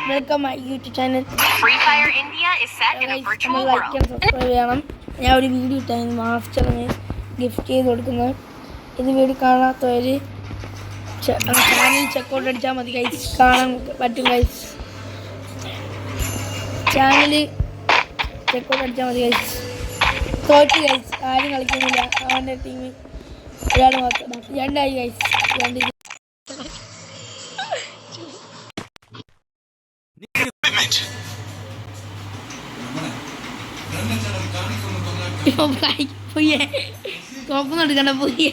Welcome my YouTube channel. Free Fire India is set in a virtual world. Subscribe ചെയ്യണം. ഞാൻ ഒരു video ഇട്ടായിരുന്നു മാസ്റ്ററിന് gift ചെയ്ത് കൊടുക്കുന്നത്. ഇത് വീഡിയോ കാണാത്തവർ ചാനൽ ചെക്കൗട്ട് അടിച്ചാൽ മതി ഗൈസ്. കാണാൻ പറ്റും ഗൈസ്. ചാനൽ ചെക്കൗട്ട് അടിച്ചാൽ മതി ഗൈസ്. തോറ്റ് ഗൈസ്, ആരും കളിക്കുന്നില്ല. അവൻ്റെ ടീമിൽ ഒരാൾ മാത്രം. രണ്ടായി ഗൈസ്, രണ്ട്. കോപ്പൊന്നും എടുക്കണ്ട പോയേ.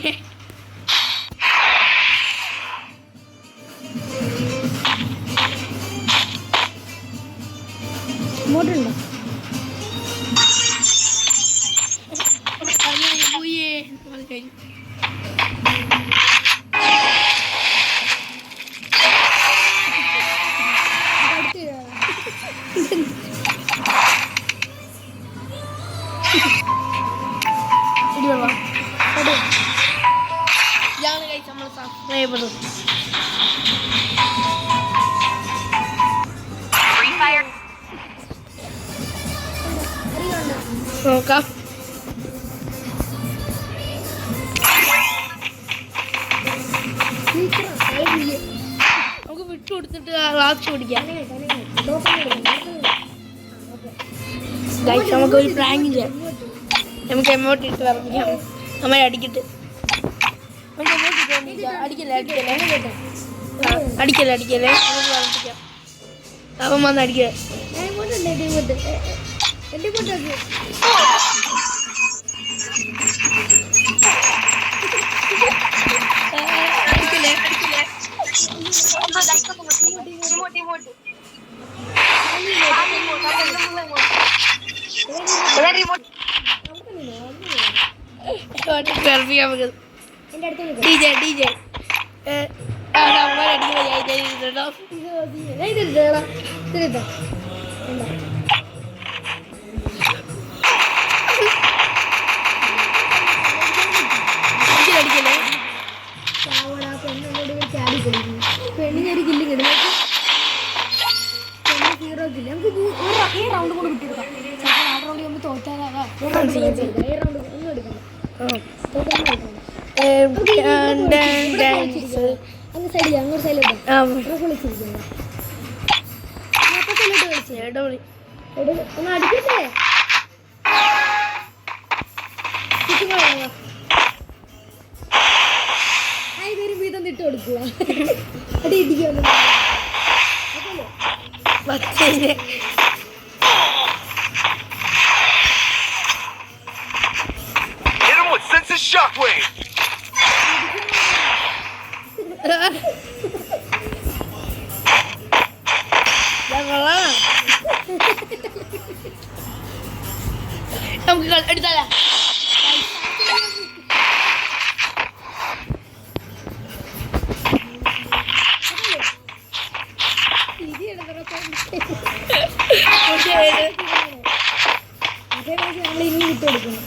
ഇങ്ങോട്ടുണ്ടോ പോയേ. ഇതാണ് കഴിച്ച് നമ്മൾ സബ്സ്ക്രൈബ് നോക്കാം. നമുക്ക് വിട്ടു കൊടുത്തിട്ട് ക്ലാസ് പിടിക്കാം. നമുക്ക് ഒരു പ്രാങ്ക് ചെയ്യാം. നമുക്ക് എമൗണ്ട് ഇട്ട് വർമ്മിക്കാം. നമ്മൾ അടിക്കട്ടെ. നമുക്ക് എമൗണ്ട് അടിക്കല്ലേ അടിക്കല്ലേ അടിക്കല്ലേ അടിക്കല്ലേ നമുക്ക് വർമ്മിക്കാം. അവൻ വന്ന് അടിക്കേ. പെണ്ണിനൊരു കില്ല് കിട്ടും. സീറോ കില്ല് നമുക്ക് ഈ റൗണ്ട് കൂടെ വിട്ടിരിക്കാം. ആ റൗണ്ട് നമ്മൾ തോറ്റാലാകാം. ഈ റൗണ്ട് ഒന്നും എടുക്കണം. അങ്ങ് സൈഡിൽ അങ്ങോട്ട് സൈഡിലോട്ട് ഒന്ന് അടിക്കട്ടെ. ആയിരം വീതം ഇട്ട് കൊടുക്കുക. അടി ഇടിക്കുന്നു. Shockwave. നമുക്ക് എടുത്താലോ. നമ്മൾ ഇനി വിട്ട് കൊടുക്കണം.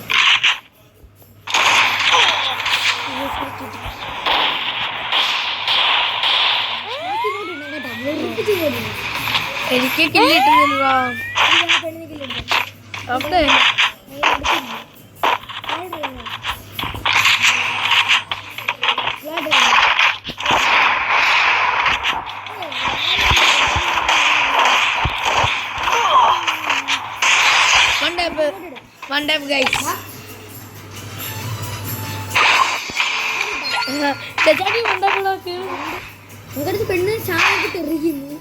എനിക്ക് കില്ലിട്ടില്ല. അവിടെ one tap guys. പെണ്ണ് ചാനൊക്കെ തെറിക്കുന്നു.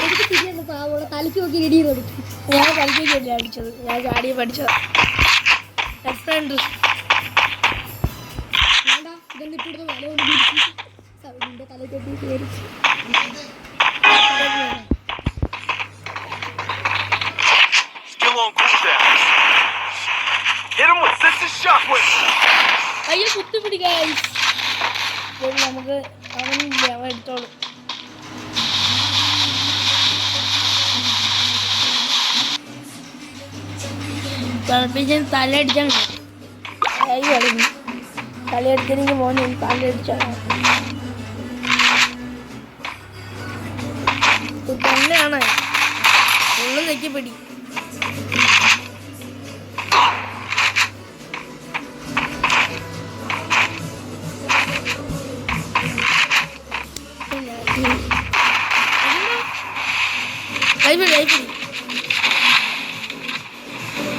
എനിക്ക് തിരിയുന്ന പാവോളെ തലയ്ക്ക് നോക്കി ഇടി കൊടുക്കും. ഞാൻ തലയ്ക്കൊക്കെയല്ലേ അടിച്ചത്. ഞാൻ ചാടിയെ പഠിച്ചത്. ഫ്രണ്ട് ഇതൊന്നും ഇട്ടിടുന്ന തല കൊണ്ട് സൗദിൻ്റെ തലക്കെട്ടി കയറി. അയ്യോ കുത്തിപ്പിടിക്കാൻ നമുക്ക് അവനില്ല, അവൻ എടുത്തോളൂ. തിളപ്പിച്ചാൽ തലയടിച്ചാൽ കൈ കളിഞ്ഞു. തലയടിച്ചെനിക്ക് മോനെ തലയടിച്ചാൽ കുത്താൻ തന്നെയാണ് ഉള്ളും നെക്കിപ്പിടി.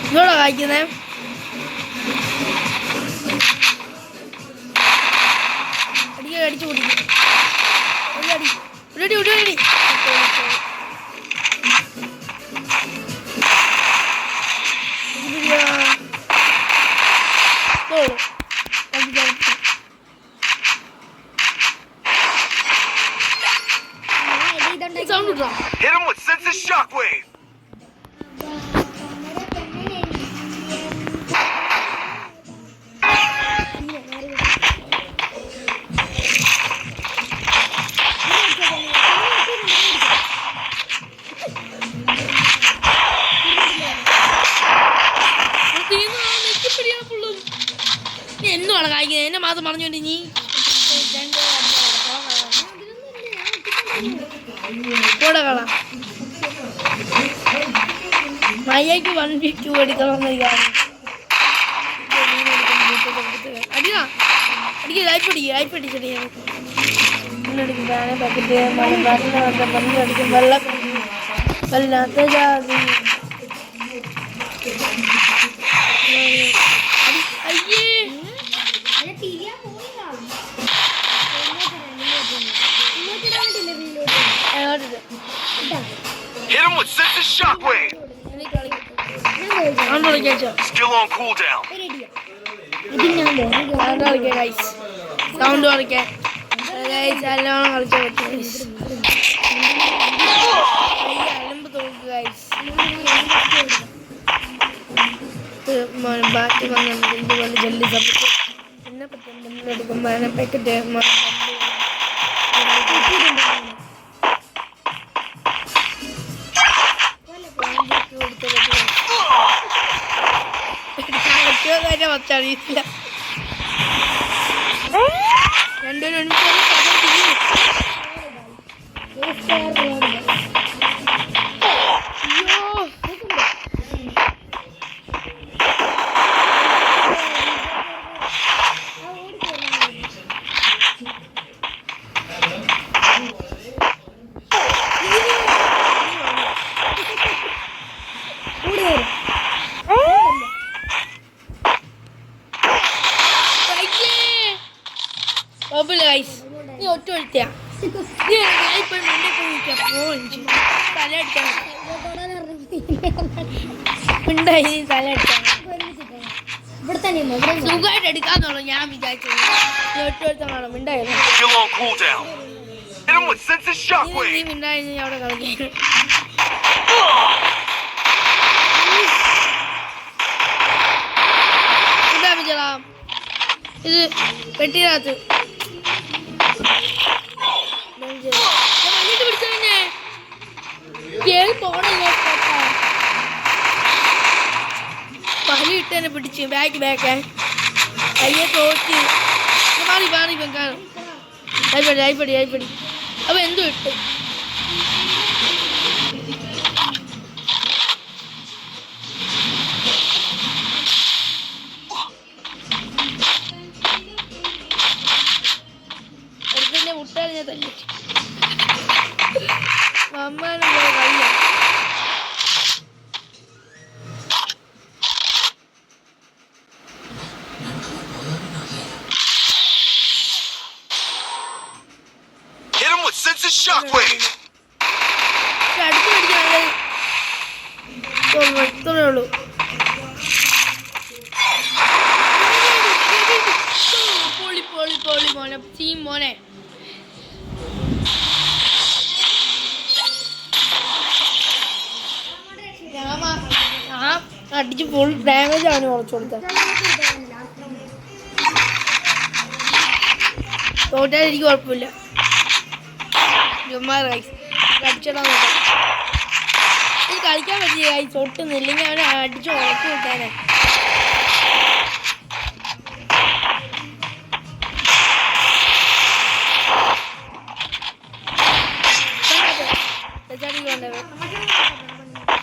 ഇതോടാ കായ്ക്കുന്നേ. അടിച്ചു കുടിക്കും. അടി ഉടടി Hit him with senses shockwave. എന്തുവാണ് കായ്ക്കുന്നത്? എന്നെ മാത്രം പറഞ്ഞോണ്ട് നീ കൂടെ കളാം. മയ്യക്ക് 150 എടുക്കണമെന്ന് അടിയാ അടിക്കുക. ലൈഫ് ചെടിയാണ് എടുക്കും. പാനെ പാക്കറ്റ് മണ്ണിലടിക്കും. വെള്ളം വല്ലാത്ത ജാതി. അയ്യേ Hit him with senses shockwave. Still on cooldown. Sound കുറയ്ക്കാൻ നല്ലോണം കളിക്കാൻ പറ്റും. അലമ്പ് തോന്നുക ഗൈസ്. ബാക്കി വന്നുപോലെ ജല്ലി സപ്പത്ത് എന്നെ പറ്റും പാക്കറ്റ് വച്ചറിയില്ല. രണ്ടുപേരും നീ ഒറ്റ ഒഴിച്ചാ തല അടിച്ചാൽ സുഖമായിട്ട് എടുക്കാന്നുള്ളൂ ഞാൻ വിചാരിച്ചത്. ഒറ്റ ഒഴിച്ചാണോ മിണ്ടായിരുന്നു. നീ മിണ്ടായിരുന്നു അവിടെ കളിക്കാൻ. എന്താ വിചാ ഇത് പെട്ടിനകത്ത് പിടിച്ചതന്നെ പനി ഇട്ട് തന്നെ പിടിച്ച് ബാക്ക് അയ്യെ തോറ്റ് മാറി വെക്കാനും അയ്പടി അപ്പൊ എന്തും ഇട്ട് മുട്ടാണ് ഞാൻ തല്ലി അമ്മാനും കളിയ. അടുത്ത് പിടിക്കാനുള്ളത് ഇത്രേ ഉള്ളൂ. പൊളി മോനെ ടീം മോനെ. അടിച്ച് ഫുൾ ഡാമേജ് ആണ് കുറച്ച് കൊടുത്തത്. തോറ്റാൽ എനിക്ക് കുഴപ്പമില്ല. അടിച്ചിടാൻ എനിക്ക് കളിക്കാൻ പറ്റിയ കൈസ് ഒട്ടുന്നില്ലെങ്കിൽ അവനെ അടിച്ച് ഉറപ്പ് കിട്ടാനെ.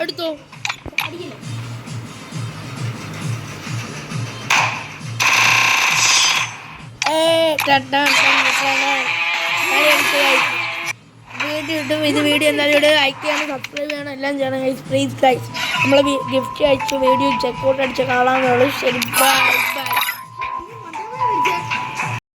എടുത്തോ വീഡിയോ ഇട്ടും ഇത് വീഡിയോ എന്തായാലും ഇവിടെ ലൈക്ക് ചെയ്യണം സബ്സ്ക്രൈബ് ചെയ്യണം എല്ലാം ചെയ്യണം ഗൈസ് പ്ലീസ് ഗൈസ് നമ്മളെ ഗിഫ്റ്റ് അയച്ചു വീഡിയോ ചെക്കൗട്ട് അടിച്ച് കാണാമെന്നുള്ളൂ ശരി ബൈ.